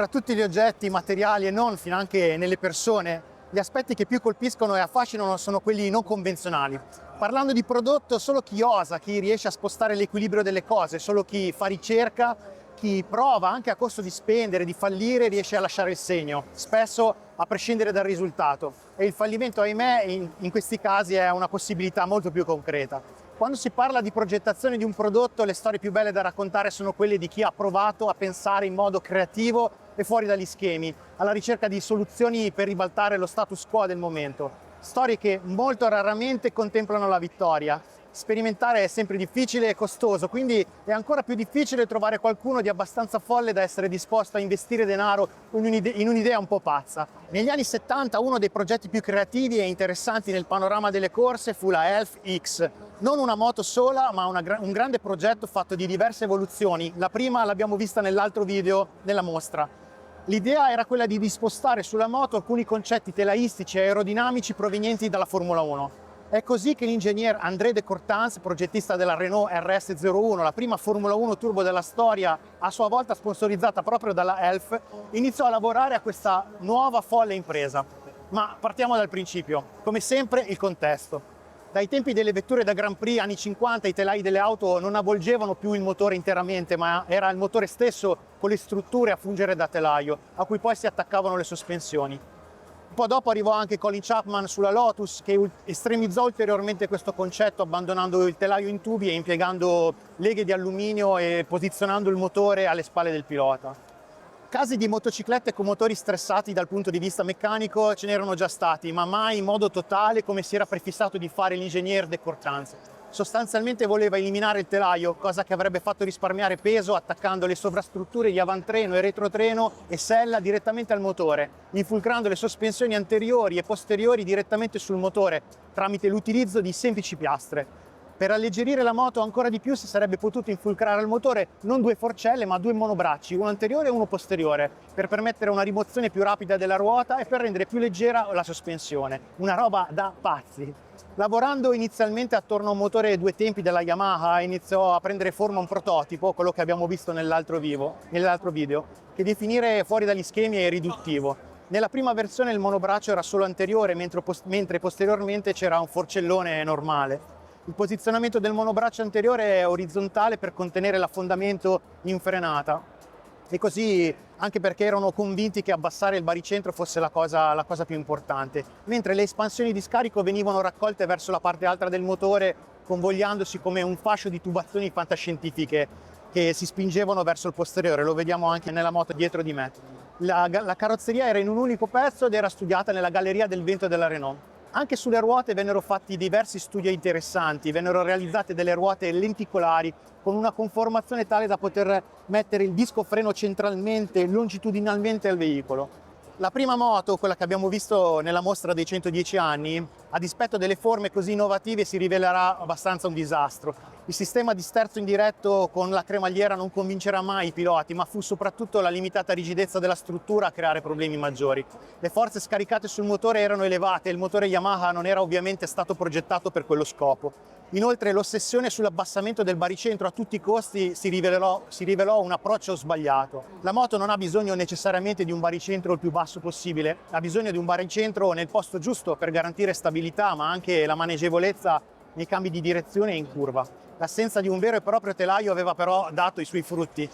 Tra tutti gli oggetti materiali e non, finanche nelle persone, gli aspetti che più colpiscono e affascinano sono quelli non convenzionali. Parlando di prodotto, solo chi osa, chi riesce a spostare l'equilibrio delle cose, solo chi fa ricerca, chi prova anche a costo di spendere, di fallire, riesce a lasciare il segno, spesso a prescindere dal risultato. E il fallimento, ahimè, in questi casi è una possibilità molto più concreta. Quando si parla di progettazione di un prodotto, le storie più belle da raccontare sono quelle di chi ha provato a pensare in modo creativo e fuori dagli schemi, alla ricerca di soluzioni per ribaltare lo status quo del momento. Storie che molto raramente contemplano la vittoria. Sperimentare è sempre difficile e costoso, quindi è ancora più difficile trovare qualcuno di abbastanza folle da essere disposto a investire denaro in un'idea un po' pazza. Negli anni 70 uno dei progetti più creativi e interessanti nel panorama delle corse fu la Elf X. Non una moto sola, ma un grande progetto fatto di diverse evoluzioni. La prima l'abbiamo vista nell'altro video nella mostra. L'idea era quella di dispostare sulla moto alcuni concetti telaistici e aerodinamici provenienti dalla Formula 1. È così che l'ingegner André de Cortans, progettista della Renault RS01, la prima Formula 1 turbo della storia, a sua volta sponsorizzata proprio dalla Elf, iniziò a lavorare a questa nuova folle impresa. Ma partiamo dal principio. Come sempre, il contesto. Dai tempi delle vetture da Grand Prix anni 50 i telai delle auto non avvolgevano più il motore interamente, ma era il motore stesso con le strutture a fungere da telaio, a cui poi si attaccavano le sospensioni. Un po' dopo arrivò anche Colin Chapman sulla Lotus, che estremizzò ulteriormente questo concetto abbandonando il telaio in tubi e impiegando leghe di alluminio e posizionando il motore alle spalle del pilota. Casi di motociclette con motori stressati dal punto di vista meccanico ce n'erano già stati, ma mai in modo totale come si era prefissato di fare l'ingegner de Cortans. Sostanzialmente voleva eliminare il telaio, cosa che avrebbe fatto risparmiare peso attaccando le sovrastrutture di avantreno e retrotreno e sella direttamente al motore, infulcrando le sospensioni anteriori e posteriori direttamente sul motore tramite l'utilizzo di semplici piastre. Per alleggerire la moto ancora di più si sarebbe potuto infulcrare al motore non due forcelle ma due monobracci, uno anteriore e uno posteriore, per permettere una rimozione più rapida della ruota e per rendere più leggera la sospensione. Una roba da pazzi. Lavorando inizialmente attorno a un motore due tempi della Yamaha, iniziò a prendere forma un prototipo, quello che abbiamo visto nell'altro video, che definire fuori dagli schemi è riduttivo. Nella prima versione il monobraccio era solo anteriore, mentre posteriormente c'era un forcellone normale. Il posizionamento del monobraccio anteriore è orizzontale per contenere l'affondamento in frenata e così anche perché erano convinti che abbassare il baricentro fosse la cosa più importante, mentre le espansioni di scarico venivano raccolte verso la parte alta del motore convogliandosi come un fascio di tubazioni fantascientifiche che si spingevano verso il posteriore, lo vediamo anche nella moto dietro di me. La carrozzeria era in un unico pezzo ed era studiata nella galleria del vento della Renault. Anche sulle ruote vennero fatti diversi studi interessanti, vennero realizzate delle ruote lenticolari con una conformazione tale da poter mettere il disco freno centralmente, longitudinalmente al veicolo. La prima moto, quella che abbiamo visto nella mostra dei 110 anni, a dispetto delle forme così innovative si rivelerà abbastanza un disastro. Il sistema di sterzo indiretto con la cremagliera non convincerà mai i piloti, ma fu soprattutto la limitata rigidezza della struttura a creare problemi maggiori. Le forze scaricate sul motore erano elevate e il motore Yamaha non era ovviamente stato progettato per quello scopo. Inoltre l'ossessione sull'abbassamento del baricentro a tutti i costi si rivelò un approccio sbagliato. La moto non ha bisogno necessariamente di un baricentro il più basso possibile, ha bisogno di un baricentro nel posto giusto per garantire stabilità, ma anche la maneggevolezza nei cambi di direzione e in curva. L'assenza di un vero e proprio telaio aveva però dato i suoi frutti.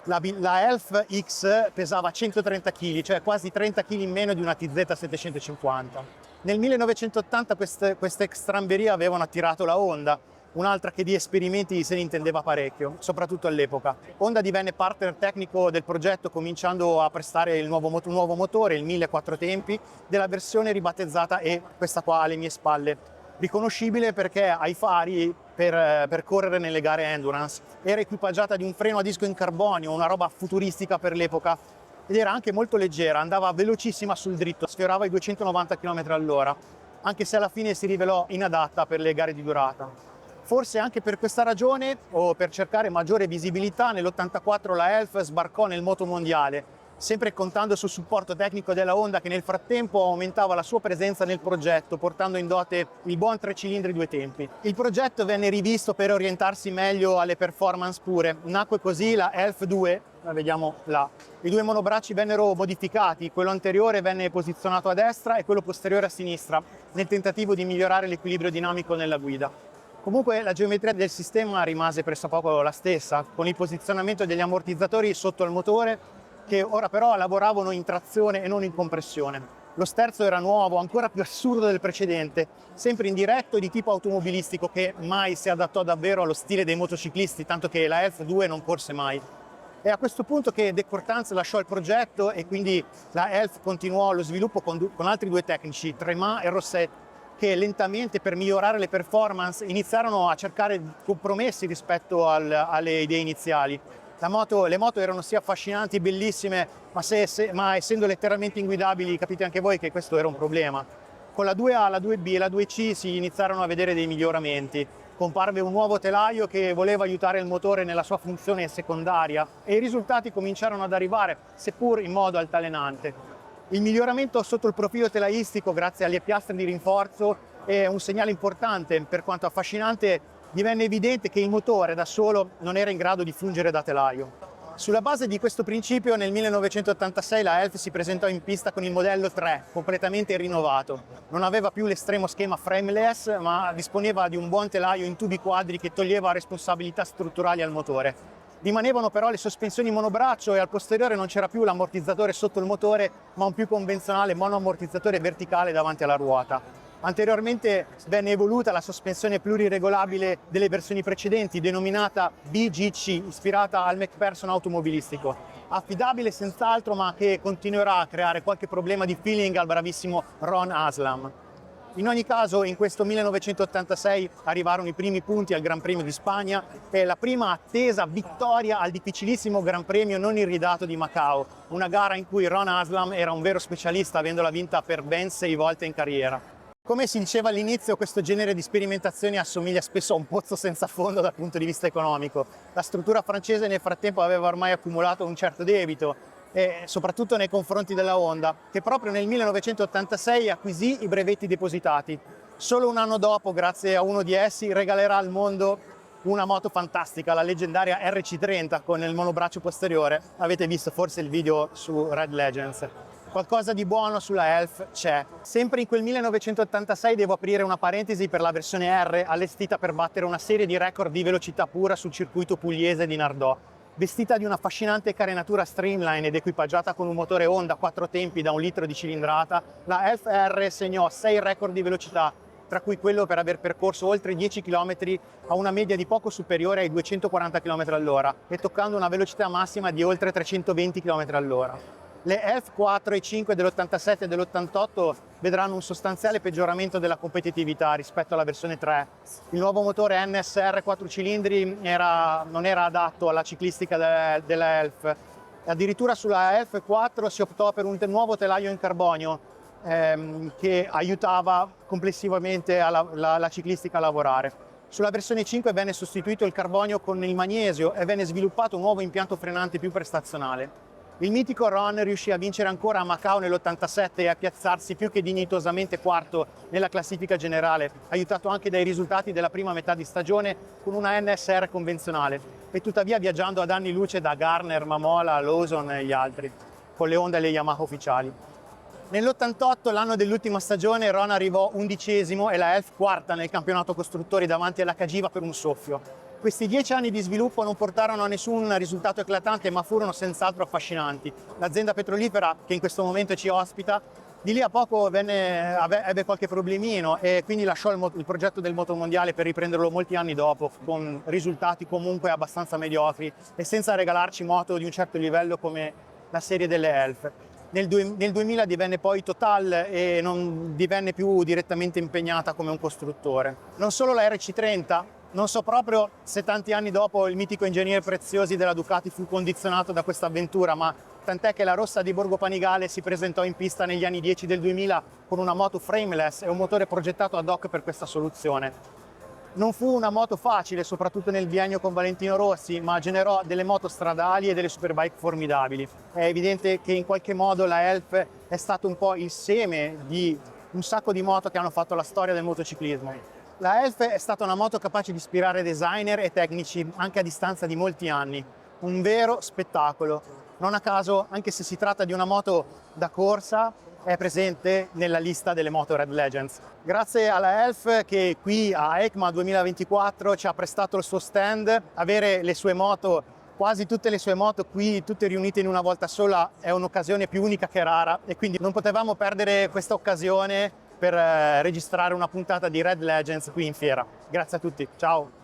La Elf X pesava 130 kg, cioè quasi 30 kg in meno di una TZ 750. Nel 1980 queste stramberie avevano attirato la Honda, un'altra che di esperimenti se ne intendeva parecchio, soprattutto all'epoca. Honda divenne partner tecnico del progetto cominciando a prestare il nuovo motore, il 1004 tempi, della versione ribattezzata E, questa qua alle mie spalle. Riconoscibile perché ai fari per correre nelle gare endurance. Era equipaggiata di un freno a disco in carbonio, una roba futuristica per l'epoca, ed era anche molto leggera, andava velocissima sul dritto, sfiorava i 290 km/h, anche se alla fine si rivelò inadatta per le gare di durata. Forse anche per questa ragione, o per cercare maggiore visibilità, nell'84 la Elf sbarcò nel motomondiale, sempre contando sul supporto tecnico della Honda che nel frattempo aumentava la sua presenza nel progetto, portando in dote il buon 3 cilindri 2 tempi. Il progetto venne rivisto per orientarsi meglio alle performance pure. Nacque così la Elf 2, la vediamo là. I due monobracci vennero modificati, quello anteriore venne posizionato a destra e quello posteriore a sinistra, nel tentativo di migliorare l'equilibrio dinamico nella guida. Comunque la geometria del sistema rimase pressappoco la stessa, con il posizionamento degli ammortizzatori sotto il motore, che ora però lavoravano in trazione e non in compressione. Lo sterzo era nuovo, ancora più assurdo del precedente, sempre indiretto e di tipo automobilistico, che mai si adattò davvero allo stile dei motociclisti, tanto che la ELF 2 non corse mai. È a questo punto che De Courtins lasciò il progetto e quindi la ELF continuò lo sviluppo con altri due tecnici, Tremà e Rosset, che lentamente, per migliorare le performance, iniziarono a cercare compromessi rispetto alle idee iniziali. Le moto erano sì affascinanti, bellissime, ma essendo letteralmente inguidabili, capite anche voi che questo era un problema. Con la 2A, la 2B e la 2C si iniziarono a vedere dei miglioramenti. Comparve un nuovo telaio che voleva aiutare il motore nella sua funzione secondaria e i risultati cominciarono ad arrivare, seppur in modo altalenante. Il miglioramento sotto il profilo telaistico, grazie alle piastre di rinforzo, è un segnale importante. Per quanto affascinante, divenne evidente che il motore da solo non era in grado di fungere da telaio. Sulla base di questo principio, nel 1986 la ELF si presentò in pista con il modello 3, completamente rinnovato. Non aveva più l'estremo schema frameless, ma disponeva di un buon telaio in tubi quadri che toglieva responsabilità strutturali al motore. Rimanevano però le sospensioni monobraccio e al posteriore non c'era più l'ammortizzatore sotto il motore, ma un più convenzionale monoammortizzatore verticale davanti alla ruota. Anteriormente venne evoluta la sospensione pluriregolabile delle versioni precedenti, denominata BGC, ispirata al McPherson automobilistico. Affidabile senz'altro, ma che continuerà a creare qualche problema di feeling al bravissimo Ron Aslam. In ogni caso, in questo 1986 arrivarono i primi punti al Gran Premio di Spagna e la prima attesa vittoria al difficilissimo Gran Premio non irridato di Macao, una gara in cui Ron Aslam era un vero specialista, avendola vinta per ben 6 volte in carriera. Come si diceva all'inizio, questo genere di sperimentazioni assomiglia spesso a un pozzo senza fondo dal punto di vista economico. La struttura francese nel frattempo aveva ormai accumulato un certo debito, soprattutto nei confronti della Honda, che proprio nel 1986 acquisì i brevetti depositati. Solo un anno dopo, grazie a uno di essi, regalerà al mondo una moto fantastica, la leggendaria RC30 con il monobraccio posteriore. Avete visto forse il video su Red Legends. Qualcosa di buono sulla ELF c'è. Sempre in quel 1986 devo aprire una parentesi per la versione R, allestita per battere una serie di record di velocità pura sul circuito pugliese di Nardò. Vestita di un'affascinante carenatura streamline ed equipaggiata con un motore Honda 4 tempi da 1 litro di cilindrata, la ELF R segnò 6 record di velocità, tra cui quello per aver percorso oltre 10 km a una media di poco superiore ai 240 km all'ora e toccando una velocità massima di oltre 320 km all'ora. Le ELF 4 e 5 dell'87 e dell'88 vedranno un sostanziale peggioramento della competitività rispetto alla versione 3. Il nuovo motore NSR 4 cilindri non era adatto alla ciclistica della ELF. Addirittura sulla ELF 4 si optò per un nuovo telaio in carbonio che aiutava complessivamente la ciclistica a lavorare. Sulla versione 5 venne sostituito il carbonio con il magnesio e venne sviluppato un nuovo impianto frenante più prestazionale. Il mitico Ron riuscì a vincere ancora a Macao nell'87 e a piazzarsi più che dignitosamente quarto nella classifica generale, aiutato anche dai risultati della prima metà di stagione con una NSR convenzionale, e tuttavia viaggiando ad anni luce da Garner, Mamola, Lawson e gli altri, con le Honda e le Yamaha ufficiali. Nell'88, l'anno dell'ultima stagione, Ron arrivò 11° e la ELF quarta nel campionato costruttori davanti alla Cagiva per un soffio. Questi 10 anni di sviluppo non portarono a nessun risultato eclatante, ma furono senz'altro affascinanti. L'azienda petrolifera, che in questo momento ci ospita, di lì a poco ebbe qualche problemino e quindi lasciò il progetto del motomondiale per riprenderlo molti anni dopo, con risultati comunque abbastanza mediocri e senza regalarci moto di un certo livello come la serie delle ELF. Nel 2000 divenne poi Total e non divenne più direttamente impegnata come un costruttore. Non solo la RC30, non so proprio se tanti anni dopo il mitico ingegnere Preziosi della Ducati fu condizionato da questa avventura, ma tant'è che la Rossa di Borgo Panigale si presentò in pista negli anni 10 del 2000 con una moto frameless e un motore progettato ad hoc per questa soluzione. Non fu una moto facile, soprattutto nel biennio con Valentino Rossi, ma generò delle moto stradali e delle superbike formidabili. È evidente che in qualche modo la ELF è stato un po' il seme di un sacco di moto che hanno fatto la storia del motociclismo. La ELF è stata una moto capace di ispirare designer e tecnici anche a distanza di molti anni. un vero spettacolo. Non a caso, anche se si tratta di una moto da corsa, è presente nella lista delle moto Red Legends. Grazie alla Elf che qui a EICMA 2024 ci ha prestato il suo stand. Avere le sue moto, quasi tutte le sue moto qui, tutte riunite in una volta sola, è un'occasione più unica che rara, e quindi non potevamo perdere questa occasione per registrare una puntata di Red Legends qui in fiera. Grazie a tutti, ciao!